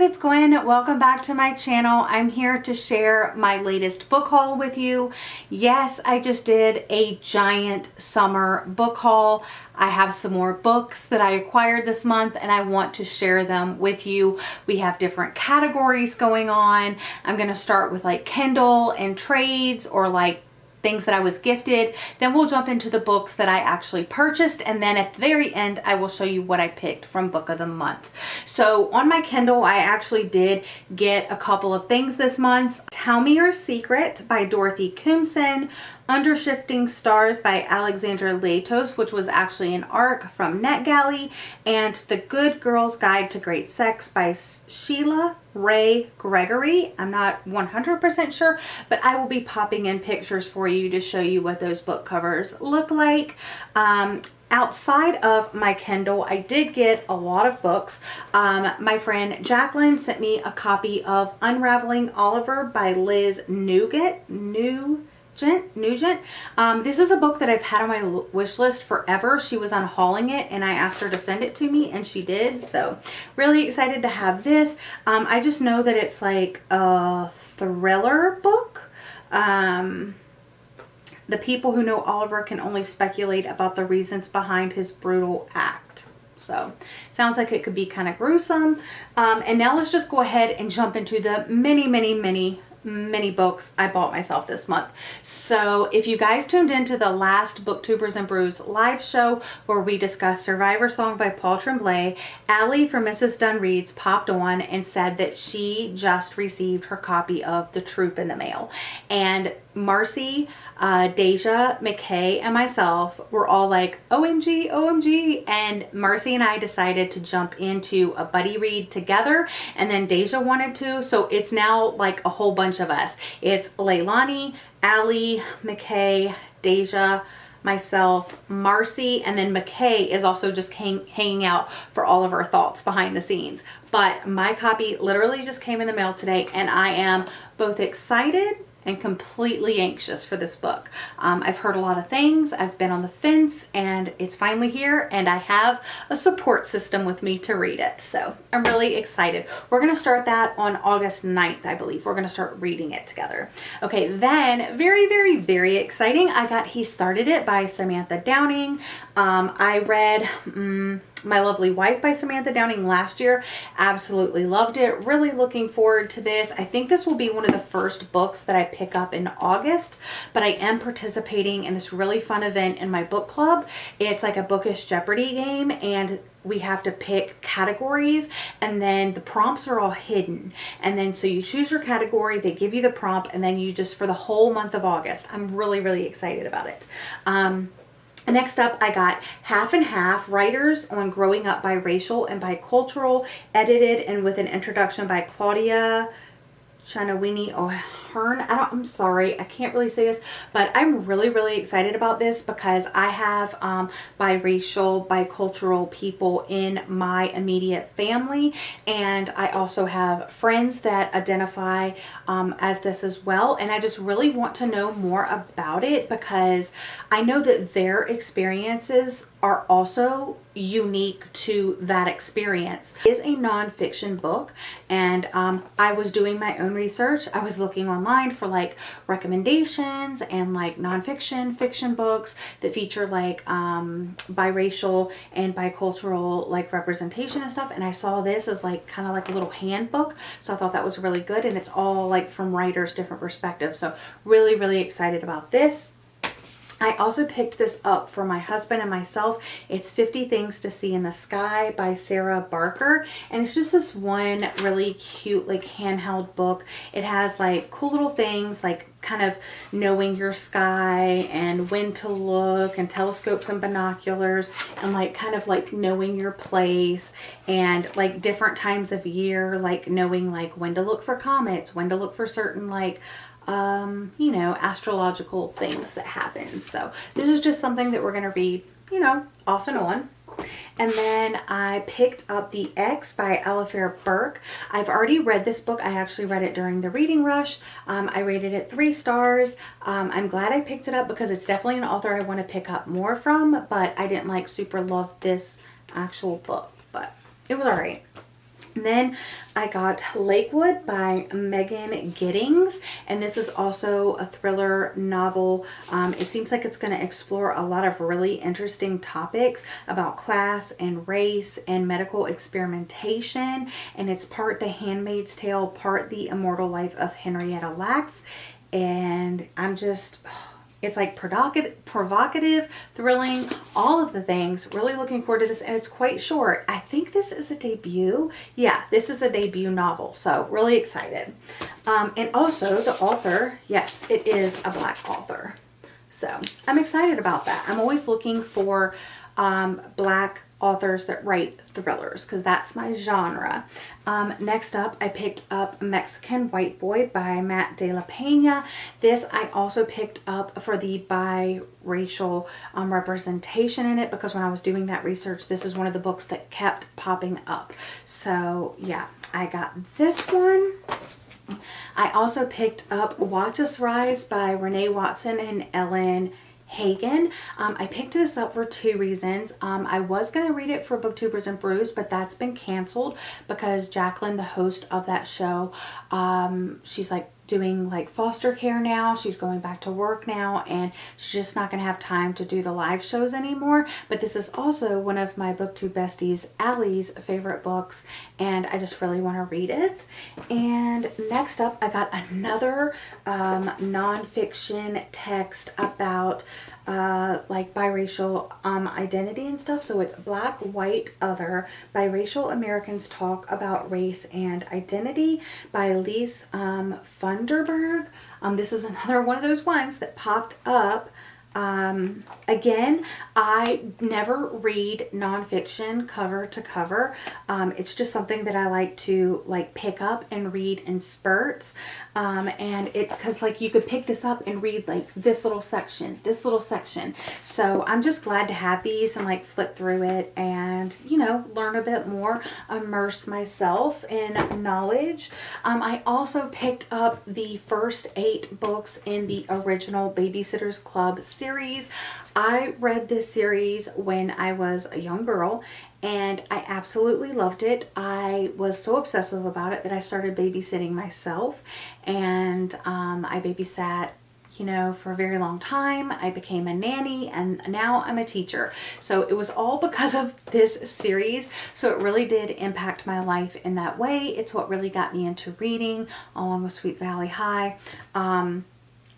it's Gwen. Welcome back to my channel. I'm here to share my latest book haul with you. Yes, I just did a giant summer book haul. I have some more books that I acquired this month and I want to share them with you. We have different categories going on. I'm going to start with like Kindle and trades, or like things that I was gifted. Then we'll jump into the books that I actually purchased, and then at the very end I will show you what I picked from book of the month. So on my Kindle, I actually did get a couple of things this month. Tell Me Your Secret by Dorothy Comson, Under Shifting Stars by Alexandra Latos, which was actually an ARC from NetGalley, and The Good Girl's Guide to Great Sex by Sheila Ray Gregory. I'm not 100% sure, but I will be popping in pictures for you to show you what those book covers look like. Outside of my Kindle, I did get a lot of books. My friend Jacqueline sent me a copy of Unraveling Oliver by Liz Nugent. This is a book that I've had on my wish list forever. She was unhauling it and I asked her to send it to me and she did. So really excited to have this. I just know that it's like a thriller book. The people who know Oliver can only speculate about the reasons behind his brutal act. So sounds like it could be kind of gruesome. And now let's just go ahead and jump into the many books I bought myself this month. So if you guys tuned into the last Booktubers and Brews live show where we discussed Survivor Song by Paul Tremblay, Allie from Mrs. Dunn Reads popped on and said that she just received her copy of The Troop in the mail. And Marcy, Deja, McKay, and myself were all like, OMG, OMG. And Marcy and I decided to jump into a buddy read together, and then Deja wanted to. So it's now like a whole bunch of us. It's Leilani, Allie, McKay, Deja, myself, Marcy, and then McKay is also just hanging out for all of our thoughts behind the scenes. But my copy literally just came in the mail today, and I am both excited and completely anxious for this book. I've heard a lot of things, I've been on the fence, and it's finally here, and I have a support system with me to read it. So I'm really excited. We're gonna start that on August 9th, I believe. We're gonna start reading it together. Okay, then very exciting. I got He Started It by Samantha Downing. I read My Lovely Wife by Samantha Downing last year. Absolutely loved it. Really looking forward to this. I think this will be one of the first books that I pick up in August, but I am participating in this really fun event in my book club. It's like a Bookish Jeopardy game, and we have to pick categories, and then the prompts are all hidden. And then so you choose your category, they give you the prompt, and then you just, for the whole month of August. I'm really excited about it. Next up, I got Half and Half, Writers on Growing Up Biracial and Bicultural, edited and with an introduction by Claudia Chanawini O'Hearn. I'm sorry, I can't really say this, but I'm really excited about this because I have biracial, bicultural people in my immediate family, and I also have friends that identify as this as well, and I just really want to know more about it because I know that their experiences are also unique to that experience. It is a nonfiction book, and I was doing my own research. I was looking online for like recommendations and like nonfiction, fiction books that feature like biracial and bicultural like representation and stuff, and I saw this as like kind of like a little handbook, so I thought that was really good, and it's all like from writers' different perspectives, so really excited about this. I also picked this up for my husband and myself. It's 50 Things to See in the Sky by Sarah Barker. And it's just this one really cute like handheld book. It has like cool little things like kind of knowing your sky and when to look and telescopes and binoculars, and like kind of like knowing your place, and like different times of year, like knowing like when to look for comets, when to look for certain like you know, astrological things that happen. So this is just something that we're going to read, you know, off and on. And then I picked up The X by Alifair Burke. I've already read this book. I actually read it during the reading rush. I rated it 3 stars. I'm glad I picked it up because it's definitely an author I want to pick up more from, but I didn't like super love this actual book, but it was all right. And then I got Lakewood by Megan Giddings, and this is also a thriller novel. It seems like it's going to explore a lot of really interesting topics about class and race and medical experimentation, and it's part The Handmaid's Tale, part The Immortal Life of Henrietta Lacks, and I'm just... It's like provocative, thrilling, all of the things. Really looking forward to this, and it's quite short. I think this is a debut. Yeah, this is a debut novel, so really excited. And also the author, yes, it is a Black author. So I'm excited about that. I'm always looking for Black authors that write thrillers because that's my genre. Next up, I picked up Mexican White Boy by Matt de la Peña. This I also picked up for the biracial representation in it, because when I was doing that research, this is one of the books that kept popping up. So yeah, I got this one. I also picked up Watch Us Rise by Renee Watson and Ellen Hagen. I picked this up for two reasons. I was going to read it for Booktubers and Brews, but that's been canceled because Jacqueline, the host of that show, she's like doing like foster care now. She's going back to work now, and she's just not going to have time to do the live shows anymore. But this is also one of my BookTube besties, Allie's, favorite books, and I just really want to read it. And next up, I got another nonfiction text about like biracial identity and stuff. So it's Black, White, Other, Biracial Americans Talk About Race and Identity by Lise Funderburg. This is another one of those ones that popped up. Again, I never read nonfiction cover to cover. It's just something that I like to like pick up and read in spurts. And it, cause like you could pick this up and read like this little section. So I'm just glad to have these and like flip through it and, you know, learn a bit more, immerse myself in knowledge. I also picked up the first 8 books in the original Babysitters Club series. I read this series when I was a young girl, and I absolutely loved it. I was so obsessive about it that I started babysitting myself, and I babysat, you know, for a very long time. I became a nanny, and now I'm a teacher. So it was all because of this series. So it really did impact my life in that way. It's what really got me into reading, along with Sweet Valley High.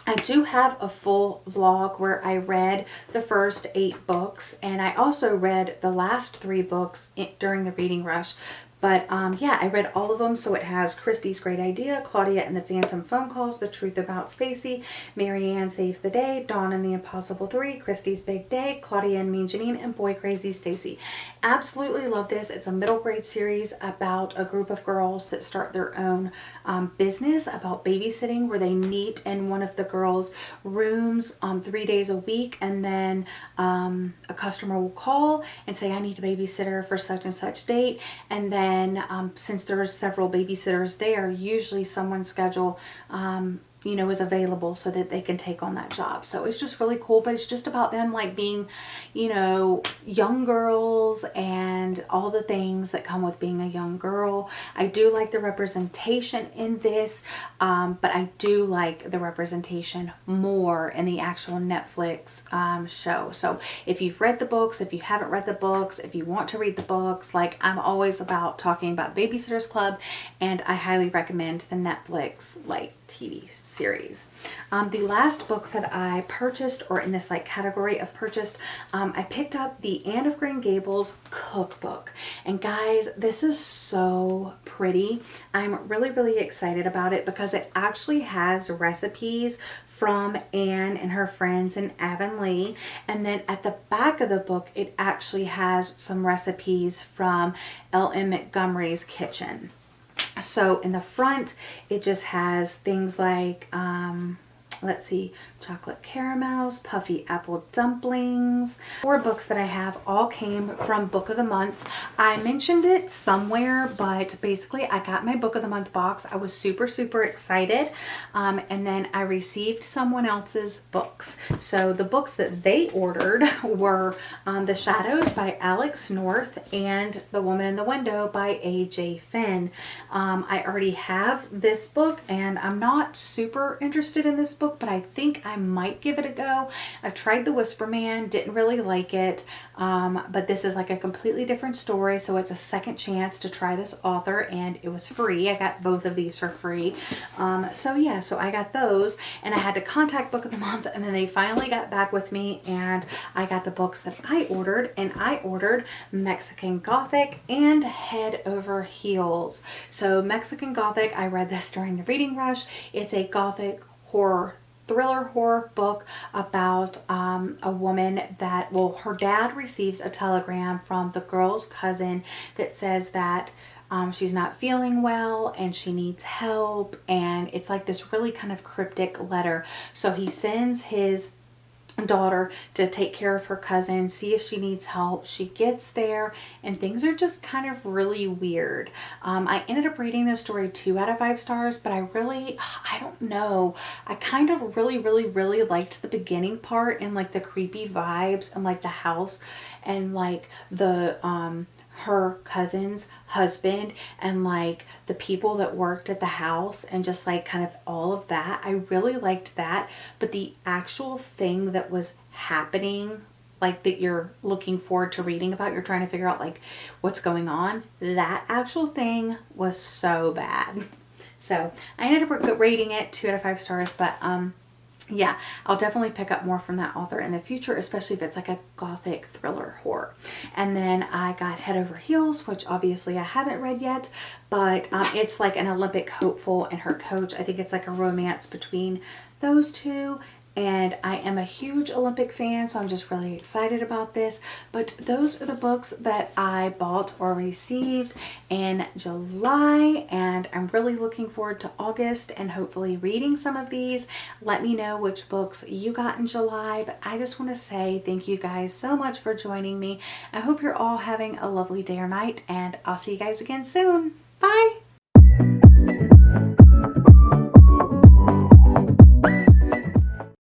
I do have a full vlog where I read the first 8 books, and I also read the last 3 books during the reading rush. But yeah, I read all of them. So it has Christy's Great Idea, Claudia and the Phantom Phone Calls, The Truth About Stacy, Marianne Saves the Day, Dawn and the Impossible 3, Christy's Big Day, Claudia and Mean Janine, and Boy Crazy Stacy. Absolutely love this. It's a middle grade series about a group of girls that start their own business about babysitting, where they meet in one of the girls' rooms 3 days a week, and then a customer will call and say, I need a babysitter for such and such date, and then since there's several babysitters there, usually someone's schedule you know, is available so that they can take on that job. So it's just really cool, but it's just about them like being, you know, young girls and all the things that come with being a young girl. I do like the representation in this, but I do like the representation more in the actual Netflix show. So if you've read the books, if you haven't read the books, if you want to read the books, like I'm always about talking about Babysitters Club, and I highly recommend the Netflix like TV series. The last book that I purchased, or in this like category of purchased, I picked up the Anne of Green Gables cookbook. And guys, this is so pretty. I'm really excited about it because it actually has recipes from Anne and her friends in Avonlea. And then at the back of the book, it actually has some recipes from L.M. Montgomery's kitchen. So in the front, it just has things like let's see, chocolate caramels, puffy apple dumplings. 4 books that I have all came from Book of the Month. I mentioned it somewhere, but basically I got my Book of the Month box. I was super, super excited. And then I received someone else's books. So the books that they ordered were The Shadows by Alex North and The Woman in the Window by A.J. Finn. I already have this book and I'm not super interested in this book, but I think I might give it a go. I tried The Whisper Man, didn't really like it, but this is like a completely different story, so it's a second chance to try this author, and it was free. I got both of these for free. So yeah, so I got those, and I had to contact Book of the Month, and then they finally got back with me, and I got the books that I ordered, and I ordered Mexican Gothic and Head Over Heels. So Mexican Gothic, I read this during the reading rush. It's a Gothic thriller horror book about a woman that, well, her dad receives a telegram from the girl's cousin that says that she's not feeling well and she needs help, and it's like this really kind of cryptic letter. So he sends his daughter to take care of her cousin, see if she needs help. She gets there and things are just kind of really weird. I ended up rating this story 2 out of 5 stars, but I don't know. I kind of really liked the beginning part and like the creepy vibes and like the house and like the her cousin's husband and like the people that worked at the house and just like kind of all of that. I really liked that, but the actual thing that was happening, like that you're looking forward to reading about, you're trying to figure out like what's going on, that actual thing was so bad. So I ended up rating it 2 out of 5 stars, but yeah, I'll definitely pick up more from that author in the future, especially if it's like a Gothic thriller horror. And then I got Head Over Heels, which obviously I haven't read yet, but it's like an Olympic hopeful and her coach. I think it's like a romance between those two. And I am a huge Olympic fan, so I'm just really excited about this. But those are the books that I bought or received in July, and I'm really looking forward to August and hopefully reading some of these. Let me know which books you got in July, but I just want to say thank you guys so much for joining me. I hope you're all having a lovely day or night, and I'll see you guys again soon. Bye!